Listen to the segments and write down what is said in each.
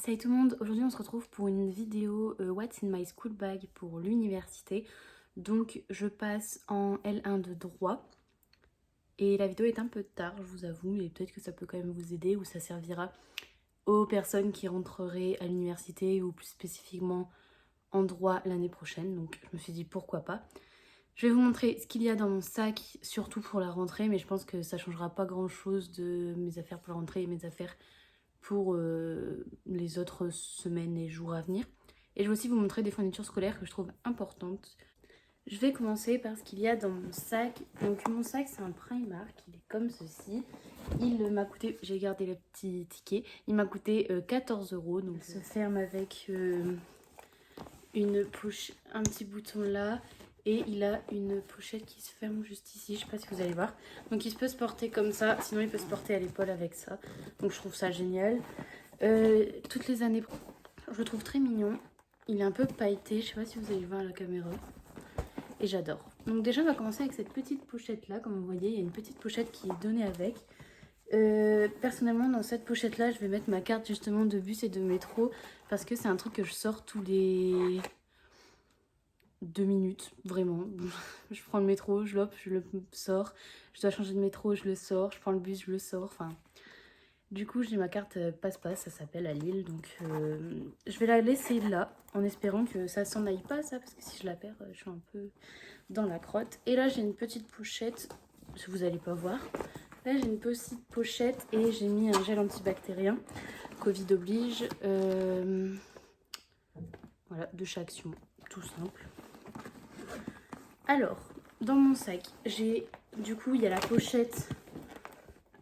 Salut tout le monde, aujourd'hui on se retrouve pour une vidéo What's in my school bag pour l'université. Donc je passe en L1 de droit et la vidéo est un peu tard, je vous avoue, mais peut-être que ça peut quand même vous aider ou ça servira aux personnes qui rentreraient à l'université ou plus spécifiquement en droit l'année prochaine. Donc je me suis dit pourquoi pas. Je vais vous montrer ce qu'il y a dans mon sac, surtout pour la rentrée, mais je pense que ça changera pas grand chose de mes affaires pour la rentrée et mes affaires pour les autres semaines et jours à venir. Et je vais aussi vous montrer des fournitures scolaires que je trouve importantes. Je vais commencer par ce qu'il y a dans mon sac. Donc mon sac c'est un Primark, il est comme ceci. Il m'a coûté, j'ai gardé le petit ticket, il m'a coûté 14 €. Donc il se ferme avec une poche, un petit bouton là. Et il a une pochette qui se ferme juste ici, je sais pas si vous allez voir. Donc il peut se porter comme ça, sinon il peut se porter à l'épaule avec ça. Donc je trouve ça génial. Toutes les années, je le trouve très mignon. Il est un peu pailleté, je sais pas si vous allez voir à la caméra. Et j'adore. Donc déjà on va commencer avec cette petite pochette là, comme vous voyez, il y a une petite pochette qui est donnée avec. Personnellement dans cette pochette là, je vais mettre ma carte justement de bus et de métro. Parce que c'est un truc que je sors tous les 2 minutes, vraiment. Je prends le métro, je le sors. Je dois changer de métro, je le sors. Je prends le bus, je le sors. Enfin, du coup, j'ai ma carte passe-passe, ça s'appelle à Lille. Donc, je vais la laisser là, en espérant que ça s'en aille pas, ça. Parce que si je la perds, je suis un peu dans la crotte. Et là, j'ai une petite pochette. Vous allez pas voir. Là, j'ai une petite pochette et j'ai mis un gel antibactérien. Covid oblige. Voilà, de chez Action. Tout simple. Alors, dans mon sac, j'ai du coup, il y a la pochette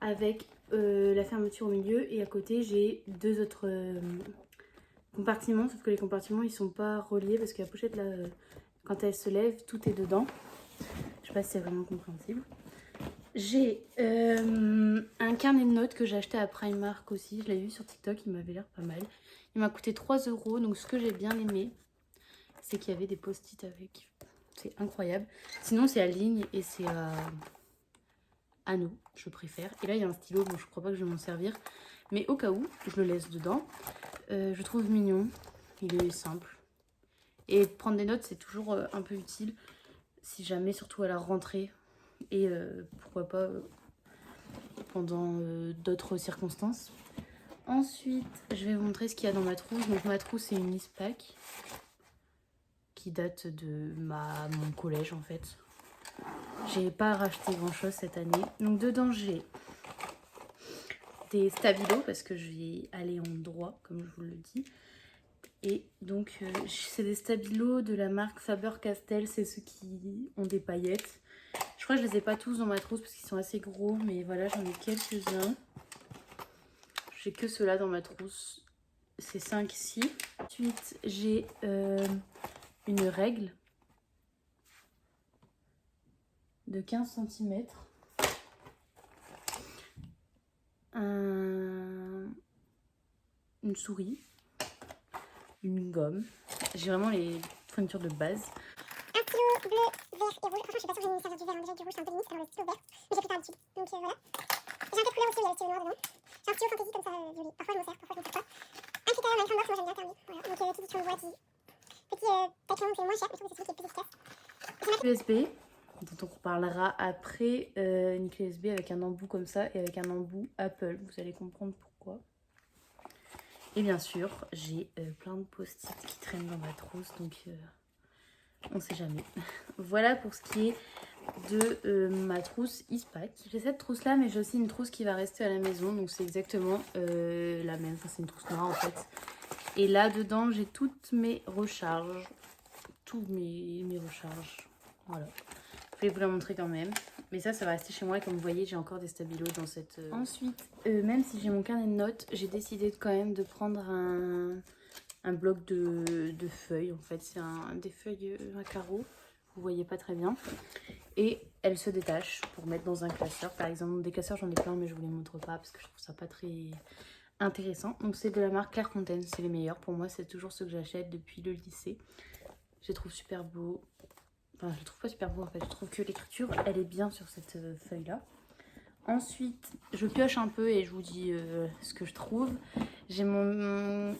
avec la fermeture au milieu et à côté, j'ai deux autres compartiments, sauf que les compartiments, ils sont pas reliés parce que la pochette, là, quand elle se lève, tout est dedans. Je sais pas si c'est vraiment compréhensible. J'ai un carnet de notes que j'ai acheté à Primark aussi, je l'ai vu sur TikTok, il m'avait l'air pas mal. Il m'a coûté 3 €, donc ce que j'ai bien aimé, c'est qu'il y avait des post-it avec. C'est incroyable. Sinon, c'est à ligne et c'est à nous, je préfère. Et là, il y a un stylo. Bon, je crois pas que je vais m'en servir. Mais au cas où, je le laisse dedans. Je trouve mignon. Il est simple. Et prendre des notes, c'est toujours un peu utile. Si jamais, surtout à la rentrée. Et pourquoi pas pendant d'autres circonstances. Ensuite, je vais vous montrer ce qu'il y a dans ma trousse. Donc, ma trousse, c'est une ISPAC qui date de mon collège en fait. J'ai pas racheté grand chose cette année. Donc dedans j'ai des stabilos parce que je vais aller en droit comme je vous le dis. Et donc c'est des stabilos de la marque Faber-Castell, c'est ceux qui ont des paillettes. Je crois que je les ai pas tous dans ma trousse parce qu'ils sont assez gros, mais voilà, j'en ai quelques-uns. J'ai que ceux-là dans ma trousse, c'est 5 ici. Ensuite j'ai une règle de 15 cm. Une souris. Une gomme. J'ai vraiment les fournitures de base. Un stylo bleu, vert et rouge. Franchement, je suis pas sûre que je vais me servir du vert. Déjà, du rouge, c'est un peu limite dans le stylo vert. Mais j'ai pris par habitude. Donc voilà. J'ai un peu de couleur aussi, il y a le stylo noir dedans. J'ai un stylo fantasy comme ça, violet. Parfois, je m'en sers, parfois, je m'en sers pas. Un critérium avec un box, moi j'aime bien Carly. Voilà. Donc, petite édition de bois qui. Petit papier, c'est moins cher, mais je trouve que c'est celui qui est plus efficace. USB, dont on reparlera après. Une clé USB avec un embout comme ça et avec un embout Apple. Vous allez comprendre pourquoi. Et bien sûr, j'ai plein de post-it qui traînent dans ma trousse. Donc, on sait jamais. Voilà pour ce qui est de ma trousse ISPAC. J'ai cette trousse là, mais j'ai aussi une trousse qui va rester à la maison. Donc, c'est exactement la même. Enfin, c'est une trousse noire en fait. Et là dedans j'ai toutes mes recharges. Tous mes recharges. Voilà. Je vais vous la montrer quand même. Mais ça va rester chez moi. Et comme vous voyez, j'ai encore des stabilos dans cette... Ensuite, même si j'ai mon carnet de notes, j'ai décidé quand même de prendre un bloc de feuilles. En fait, c'est des feuilles à carreaux. Vous voyez pas très bien. Et elles se détachent pour mettre dans un classeur. Par exemple, des classeurs, j'en ai plein, mais je vous les montre pas parce que je trouve ça pas très intéressant. Donc c'est de la marque Clairefontaine, c'est les meilleurs. Pour moi, c'est toujours ceux que j'achète depuis le lycée. Je les trouve super beaux. Enfin, je les trouve pas super beaux en fait. Je trouve que l'écriture, elle est bien sur cette feuille-là. Ensuite, je pioche un peu et je vous dis ce que je trouve. J'ai mon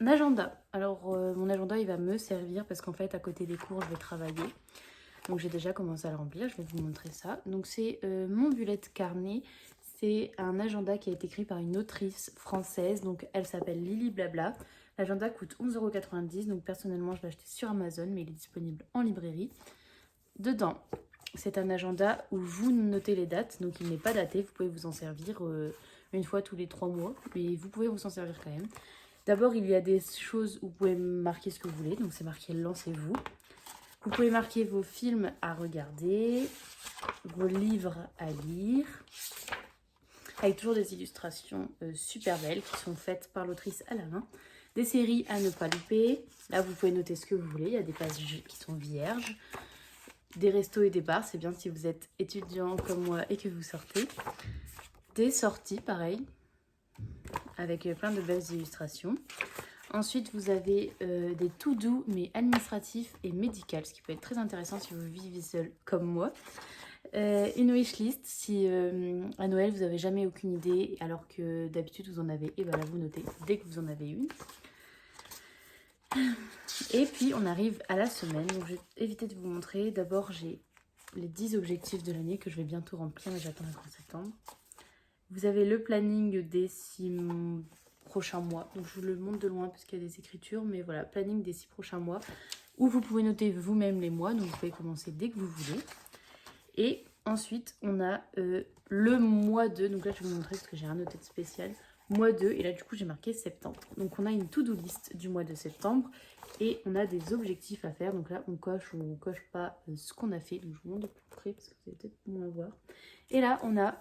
agenda. Alors, mon agenda, il va me servir parce qu'en fait, à côté des cours, je vais travailler. Donc, j'ai déjà commencé à le remplir. Je vais vous montrer ça. Donc, c'est mon bullet carnet. C'est un agenda qui a été écrit par une autrice française. Donc, elle s'appelle Lily Blabla. L'agenda coûte 11,90 €. Donc, personnellement, je l'ai acheté sur Amazon, mais il est disponible en librairie. Dedans, c'est un agenda où vous notez les dates, donc il n'est pas daté, vous pouvez vous en servir une fois tous les 3 mois, mais vous pouvez vous en servir quand même. D'abord, il y a des choses où vous pouvez marquer ce que vous voulez, donc c'est marqué lancez-vous. Vous pouvez marquer vos films à regarder, vos livres à lire, avec toujours des illustrations super belles qui sont faites par l'autrice à la main. Des séries à ne pas louper, là vous pouvez noter ce que vous voulez, il y a des pages qui sont vierges. Des restos et des bars, c'est bien si vous êtes étudiant comme moi et que vous sortez. Des sorties, pareil, avec plein de belles illustrations. Ensuite, vous avez des to-do, mais administratifs et médicaux, ce qui peut être très intéressant si vous vivez seul comme moi. Une wishlist, si à Noël, vous n'avez jamais aucune idée, alors que d'habitude, vous en avez, et bien là, vous notez dès que vous en avez une. Et puis on arrive à la semaine, donc je vais éviter de vous montrer. D'abord j'ai les 10 objectifs de l'année que je vais bientôt remplir, mais j'attends le 30 septembre. Vous avez le planning des 6 prochains mois, donc je vous le montre de loin parce qu'il y a des écritures, mais voilà, planning des 6 prochains mois, où vous pouvez noter vous-même les mois, donc vous pouvez commencer dès que vous voulez. Et ensuite on a le mois 2, donc là je vais vous montrer parce que j'ai rien noté de spécial. Mois 2, et là du coup j'ai marqué septembre. Donc on a une to-do list du mois de septembre et on a des objectifs à faire. Donc là on coche ou on coche pas ce qu'on a fait. Donc je vous montre de plus près parce que vous allez peut-être moins voir. Et là on a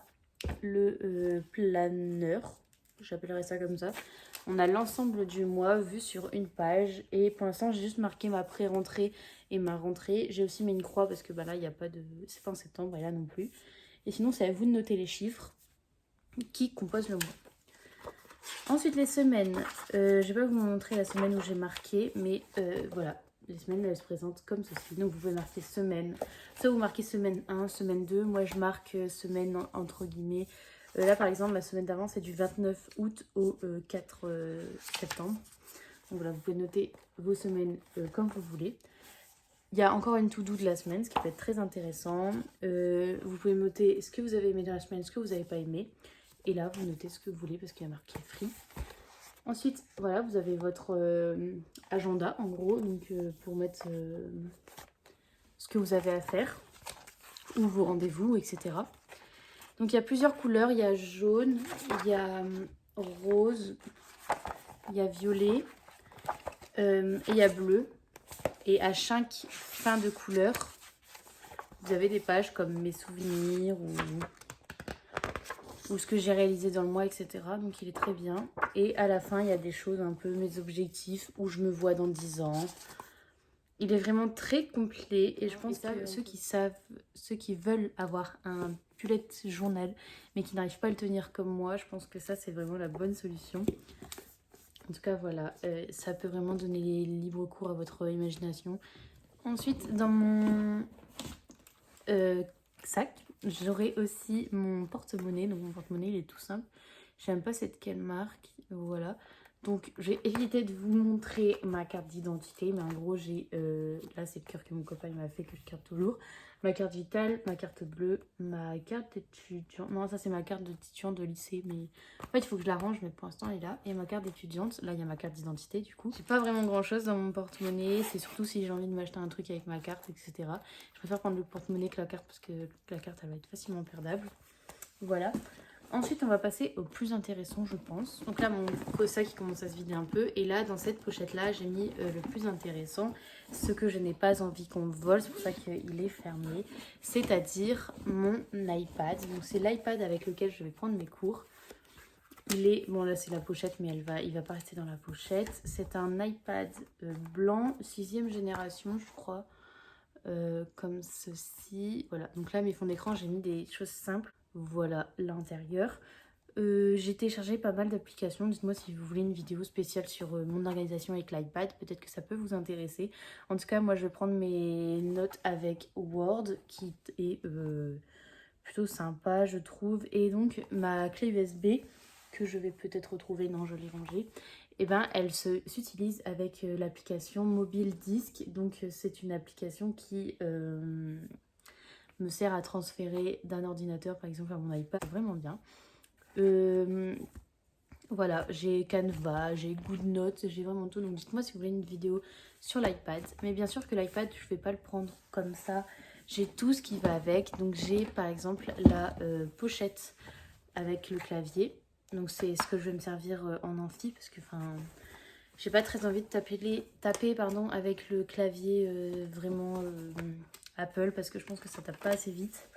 le planeur, j'appellerais ça comme ça. On a l'ensemble du mois vu sur une page et pour l'instant j'ai juste marqué ma pré-rentrée et ma rentrée. J'ai aussi mis une croix parce que bah là il n'y a pas de... c'est pas en septembre et là non plus. Et sinon c'est à vous de noter les chiffres qui composent le mois. Ensuite les semaines, je vais pas vous montrer la semaine où j'ai marqué, mais voilà, les semaines elles se présentent comme ceci. Donc vous pouvez marquer semaine, soit vous marquez semaine 1, semaine 2, moi je marque semaine entre guillemets. Là par exemple la semaine d'avant c'est du 29 août au 4 septembre. Donc voilà, vous pouvez noter vos semaines comme vous voulez. Il y a encore une to-do de la semaine, ce qui peut être très intéressant. Vous pouvez noter ce que vous avez aimé dans la semaine, ce que vous n'avez pas aimé. Et là, vous notez ce que vous voulez parce qu'il y a marqué free. Ensuite, voilà, vous avez votre agenda en gros, donc pour mettre ce que vous avez à faire, ou vos rendez-vous, etc. Donc il y a plusieurs couleurs, il y a jaune, il y a rose, il y a violet, et il y a bleu. Et à chaque fin de couleur, vous avez des pages comme mes souvenirs ou ce que j'ai réalisé dans le mois, etc. Donc il est très bien. Et à la fin, il y a des choses un peu, mes objectifs, où je me vois dans 10 ans. Il est vraiment très complet et je pense que ceux qui veulent avoir un bullet journal, mais qui n'arrivent pas à le tenir comme moi, je pense que ça, c'est vraiment la bonne solution. En tout cas, voilà, ça peut vraiment donner libre cours à votre imagination. Ensuite, dans mon sac, j'aurai aussi mon porte-monnaie. Donc mon porte-monnaie, il est tout simple. J'aime pas c'est de quelle marque, voilà. Donc j'ai évité de vous montrer ma carte d'identité, mais en gros j'ai, là c'est le cœur que mon copain m'a fait, que je garde toujours. Ma carte vitale, ma carte bleue, ma carte d'étudiant, non ça c'est ma carte d'étudiant de lycée, mais en fait il faut que je la range, mais pour l'instant elle est là. Et ma carte d'étudiante, là il y a ma carte d'identité du coup. J'ai pas vraiment grand chose dans mon porte-monnaie, c'est surtout si j'ai envie de m'acheter un truc avec ma carte, etc. Je préfère prendre le porte-monnaie que la carte parce que la carte elle va être facilement perdable. Voilà. Ensuite, on va passer au plus intéressant, je pense. Donc là, mon sac qui commence à se vider un peu. Et là, dans cette pochette-là, j'ai mis le plus intéressant, ce que je n'ai pas envie qu'on me vole. C'est pour ça qu'il est fermé. C'est-à-dire mon iPad. Donc c'est l'iPad avec lequel je vais prendre mes cours. Il est... Bon, là, c'est la pochette, mais il va pas rester dans la pochette. C'est un iPad blanc, 6e génération, je crois. Comme ceci. Voilà. Donc là, mes fonds d'écran, j'ai mis des choses simples. Voilà l'intérieur. J'ai téléchargé pas mal d'applications. Dites-moi si vous voulez une vidéo spéciale sur mon organisation avec l'iPad. Peut-être que ça peut vous intéresser. En tout cas, moi, je vais prendre mes notes avec Word, qui est plutôt sympa je trouve. Et donc ma clé USB que je vais peut-être retrouver, non je l'ai rangée, et ben elle s'utilise avec l'application Mobile Disc. Donc c'est une application qui me sert à transférer d'un ordinateur par exemple à mon iPad, vraiment bien. Voilà, j'ai Canva, j'ai GoodNotes, j'ai vraiment tout. Donc dites-moi si vous voulez une vidéo sur l'iPad. Mais bien sûr que l'iPad, je ne vais pas le prendre comme ça. J'ai tout ce qui va avec. Donc j'ai par exemple la pochette avec le clavier. Donc c'est ce que je vais me servir en amphi parce que j'ai pas très envie de taper avec le clavier vraiment Apple parce que je pense que ça tape pas assez vite.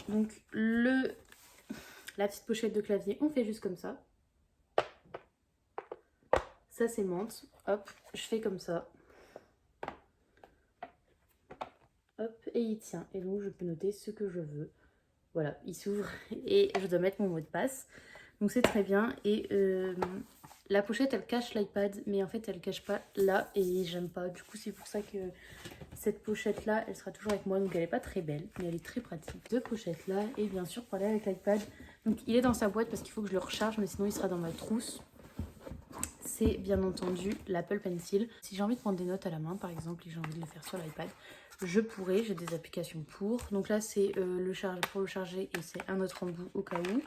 Donc la petite pochette de clavier, on fait juste comme ça. Ça s'aimante, hop, je fais comme ça. Hop, et il tient. Et donc je peux noter ce que je veux. Voilà, il s'ouvre et je dois mettre mon mot de passe. Donc c'est très bien. Et la pochette, elle cache l'iPad, mais en fait, elle cache pas là. Et j'aime pas. Du coup, c'est pour ça que cette pochette-là, elle sera toujours avec moi. Donc elle est pas très belle, mais elle est très pratique. Deux pochettes là. Et bien sûr, pour aller avec l'iPad. Donc il est dans sa boîte parce qu'il faut que je le recharge, mais sinon il sera dans ma trousse. C'est bien entendu l'Apple Pencil. Si j'ai envie de prendre des notes à la main par exemple et j'ai envie de le faire sur l'iPad, je pourrais, j'ai des applications pour. Donc là c'est pour le charger et c'est un autre embout au cas où.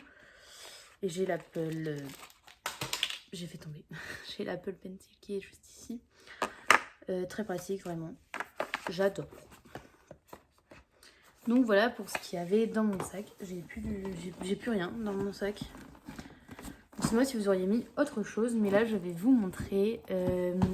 Et j'ai l'Apple... j'ai fait tomber. J'ai l'Apple Pencil qui est juste ici. Très pratique vraiment. J'adore. Donc voilà pour ce qu'il y avait dans mon sac. J'ai plus rien dans mon sac. Dites-moi si vous auriez mis autre chose, mais là je vais vous montrer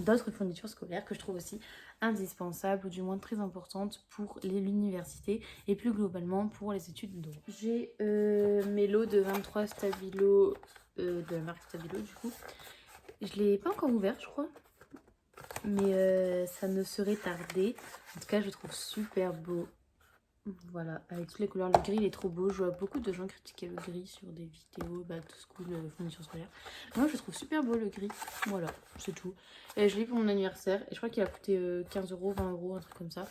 d'autres fournitures scolaires que je trouve aussi indispensables ou du moins très importantes pour l'université et plus globalement pour les études de droit. J'ai mes lots de 23 Stabilo de la marque Stabilo du coup. Je ne l'ai pas encore ouvert je crois, mais ça ne serait tardé. En tout cas je le trouve super beau. Voilà, avec toutes les couleurs, le gris il est trop beau. Je vois beaucoup de gens critiquer le gris sur des vidéos back to school, fourniture scolaire. Moi je trouve super beau le gris, voilà, c'est tout. Et je l'ai pour mon anniversaire et je crois qu'il a coûté 15 euros, 20 euros, un truc comme ça.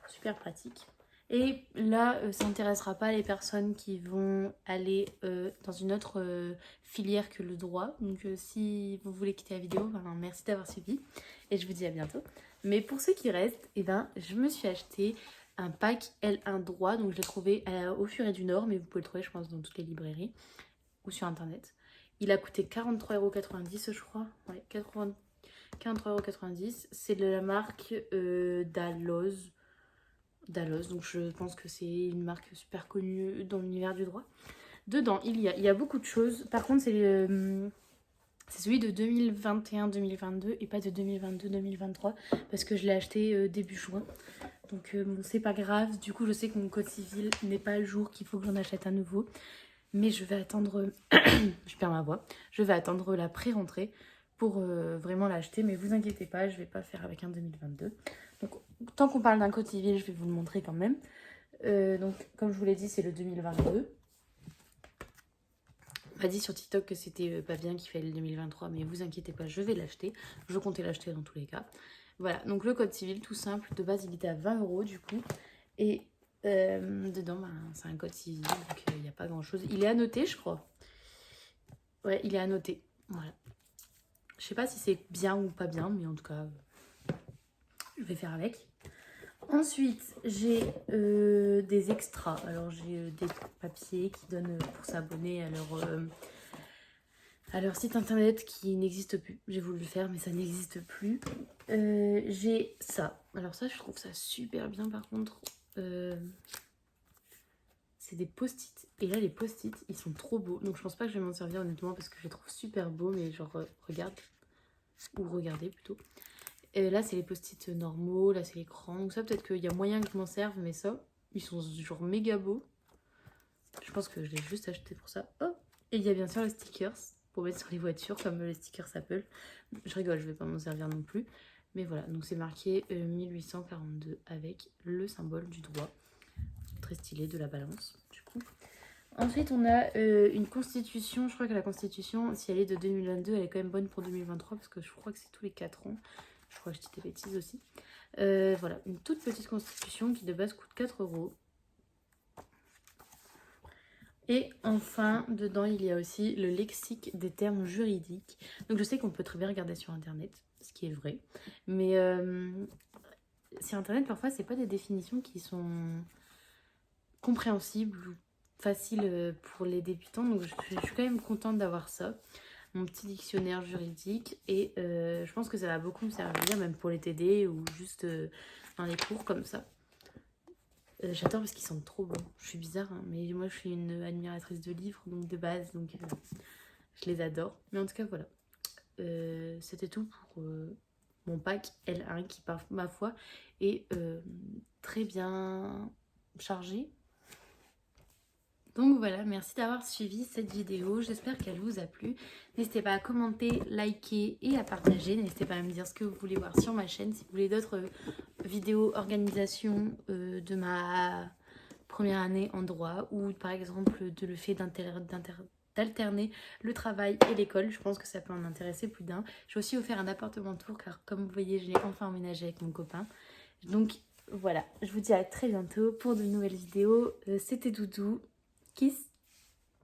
Super pratique. Et là, ça n'intéressera pas les personnes qui vont aller dans une autre filière que le droit. Donc si vous voulez quitter la vidéo, merci d'avoir suivi et je vous dis à bientôt. Mais pour ceux qui restent, je me suis acheté un pack L1 droit, donc je l'ai trouvé au Furet du Nord, mais vous pouvez le trouver je pense dans toutes les librairies ou sur internet. Il a coûté 43,90 € je crois, ouais, 43,90 €. C'est de la marque Dalloz, donc je pense que c'est une marque super connue dans l'univers du droit. Dedans il y a beaucoup de choses, par contre c'est celui de 2021-2022 et pas de 2022-2023 parce que je l'ai acheté début juin. Donc bon, c'est pas grave, du coup je sais que mon code civil n'est pas à jour, qu'il faut que j'en achète un nouveau. Mais je vais attendre, je perds ma voix, je vais attendre la pré-rentrée pour vraiment l'acheter. Mais vous inquiétez pas, je vais pas faire avec un 2022. Donc tant qu'on parle d'un code civil, je vais vous le montrer quand même. Donc comme je vous l'ai dit, c'est le 2022. On m'a dit sur TikTok que c'était pas bien qu'il fallait le 2023, mais vous inquiétez pas, je vais l'acheter. Je comptais l'acheter dans tous les cas. Voilà, donc le code civil tout simple, de base il était à 20 € du coup. Et dedans, c'est un code civil, donc il n'y a pas grand chose. Il est annoté, je crois. Ouais, il est annoté. Voilà. Je sais pas si c'est bien ou pas bien, mais en tout cas, je vais faire avec. Ensuite, j'ai des extras. Alors, j'ai des papiers qui donnent pour s'abonner à leur site internet qui n'existe plus. J'ai voulu le faire, mais ça n'existe plus. J'ai ça. Alors ça, je trouve ça super bien par contre. C'est des post-it. Et là, les post-it, ils sont trop beaux. Donc, je pense pas que je vais m'en servir honnêtement parce que je les trouve super beaux. Mais genre, regarde. Ou regardez plutôt. Et là, c'est les post-it normaux. Là, c'est l'écran. Donc ça, peut-être qu'il y a moyen que je m'en serve. Mais ça, ils sont genre méga beaux. Je pense que je l'ai juste acheté pour ça. Oh. Et il y a bien sûr les stickers pour mettre sur les voitures, comme les stickers Apple. Je rigole, je vais pas m'en servir non plus. Mais voilà, donc c'est marqué 1842 avec le symbole du droit. Très stylé, de la balance, du coup. Ensuite, on a une constitution. Je crois que la constitution, si elle est de 2022, elle est quand même bonne pour 2023 parce que je crois que c'est tous les 4 ans. Je crois que je dis des bêtises aussi. Voilà, une toute petite constitution qui de base coûte 4 €. Et enfin, dedans, il y a aussi le lexique des termes juridiques. Donc je sais qu'on peut très bien regarder sur Internet, ce qui est vrai. Mais sur Internet, parfois, c'est pas des définitions qui sont compréhensibles ou faciles pour les débutants. Donc je suis quand même contente d'avoir ça. Mon petit dictionnaire juridique. Et je pense que ça va beaucoup me servir, même pour les TD ou juste dans les cours comme ça. J'adore parce qu'ils sont trop bons. Je suis bizarre, hein, mais moi je suis une admiratrice de livres, donc de base, donc je les adore. Mais en tout cas, voilà. C'était tout pour mon pack L1 qui, par ma foi, est très bien chargé. Donc voilà, merci d'avoir suivi cette vidéo. J'espère qu'elle vous a plu. N'hésitez pas à commenter, liker et à partager. N'hésitez pas à me dire ce que vous voulez voir sur ma chaîne. Si vous voulez d'autres vidéos organisation de ma première année en droit ou par exemple de le fait d'alterner le travail et l'école. Je pense que ça peut en intéresser plus d'un. J'ai aussi offert un appartement tour car comme vous voyez, je l'ai enfin emménagé avec mon copain. Donc voilà, je vous dis à très bientôt pour de nouvelles vidéos. C'était Doudou. Kiss.